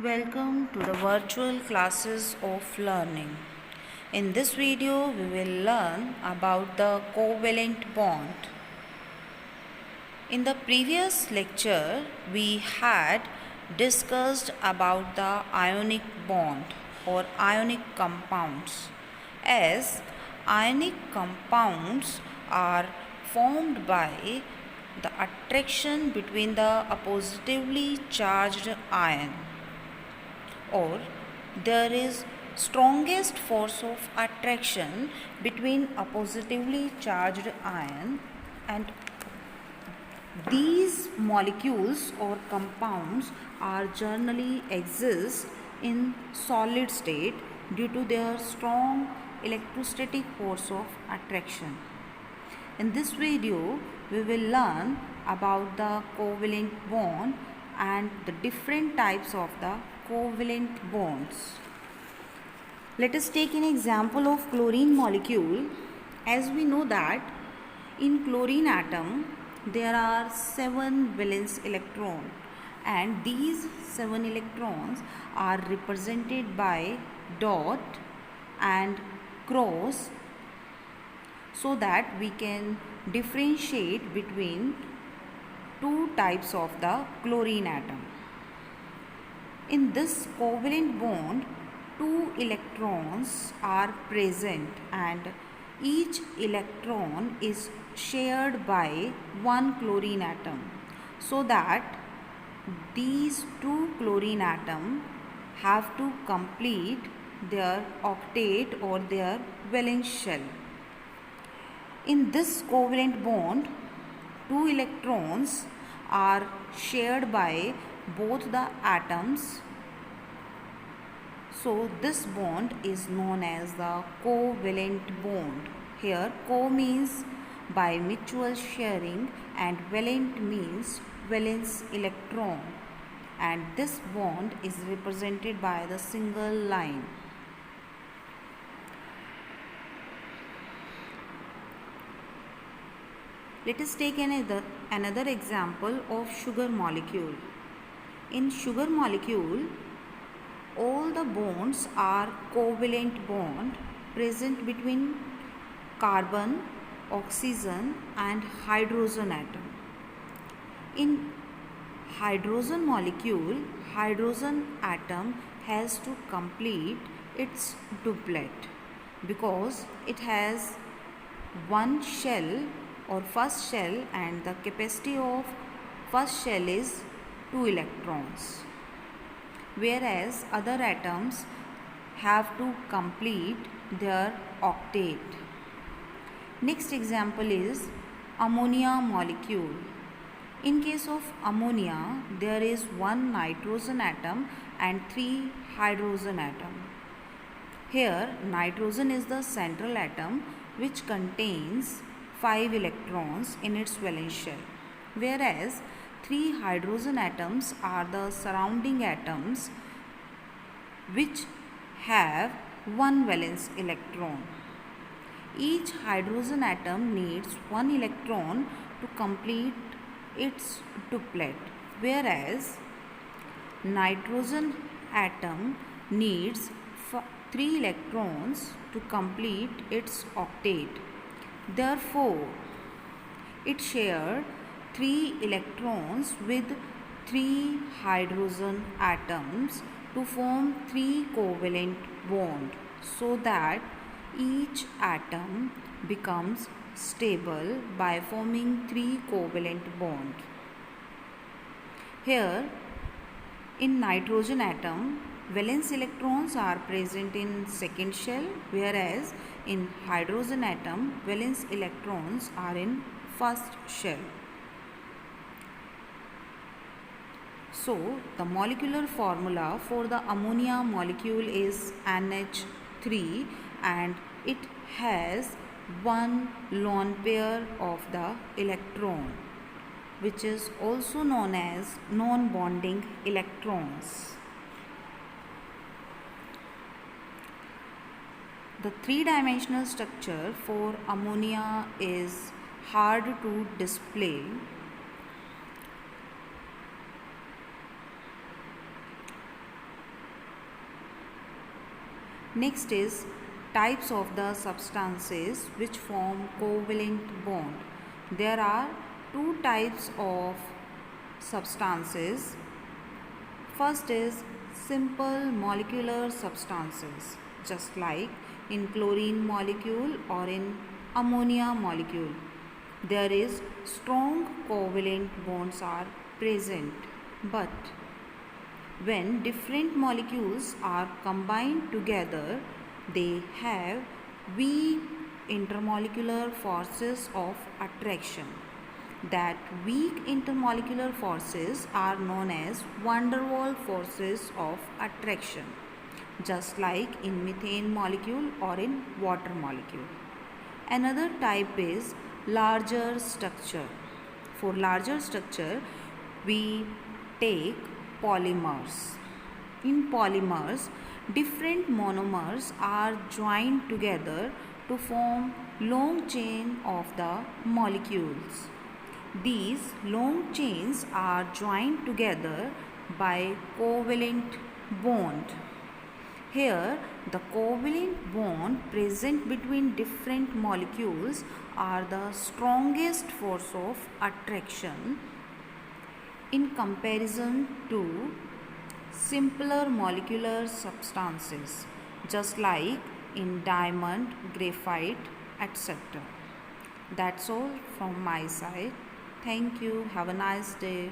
Welcome to the virtual classes of learning. In this video, we will learn about the covalent bond. In the previous lecture, we had discussed about the ionic bond or ionic compounds. As ionic compounds are formed by the attraction between the oppositively charged ion, or there is strongest force of attraction between oppositively charged ion, and these molecules or compounds are generally exist in solid state due to their strong electrostatic force of attraction. In this video, we will learn about the covalent bond and the different types of the covalent bonds. Let us take an example of chlorine molecule. As we know that in chlorine atom there are 7 valence electrons, and these 7 electrons are represented by dot and cross, so that we can differentiate between two types of the chlorine atom. In this covalent bond, two electrons are present and each electron is shared by one chlorine atom, so that these two chlorine atoms have to complete their octet or their valence shell. In this covalent bond, two electrons are shared by both the atoms. So this bond is known as the covalent bond. Here co means by mutual sharing and valent means valence electron, and this bond is represented by the single line. Let us take another example of sugar molecule. In sugar molecule, all the bonds are covalent bond present between carbon, oxygen and hydrogen atom. In hydrogen molecule, hydrogen atom has to complete its duplet because it has one shell or first shell, and the capacity of first shell is 2 electrons, whereas other atoms have to complete their octet. Next example is ammonia molecule. In case of ammonia, there is one nitrogen atom and 3 hydrogen atom. Here nitrogen is the central atom which contains 5 electrons in its valence shell, whereas 3 hydrogen atoms are the surrounding atoms which have one valence electron. Each hydrogen atom needs one electron to complete its duplet, whereas nitrogen atom needs 3 electrons to complete its octet. Therefore, it shared 3 electrons with 3 hydrogen atoms to form 3 covalent bonds, so that each atom becomes stable by forming 3 covalent bonds. Here in nitrogen atom, valence electrons are present in second shell, whereas in hydrogen atom, valence electrons are in first shell. So the molecular formula for the ammonia molecule is NH3, and it has one lone pair of the electron, which is also known as non-bonding electrons. The three-dimensional structure for ammonia is hard to display. Next is types of the substances which form covalent bond. There are two types of substances. First is simple molecular substances, just like in chlorine molecule or in ammonia molecule. There is strong covalent bonds are present, but when different molecules are combined together, they have weak intermolecular forces of attraction. That weak intermolecular forces are known as van der Waals forces of attraction, just like in methane molecule or in water molecule. Another type is larger structure. For larger structure, we take polymers. In polymers, different monomers are joined together to form long chain of the molecules. These long chains are joined together by covalent bond. Here, the covalent bond present between different molecules are the strongest force of attraction in comparison to simpler molecular substances, just like in diamond, graphite, etc. That's all from my side. Thank you. Have a nice day.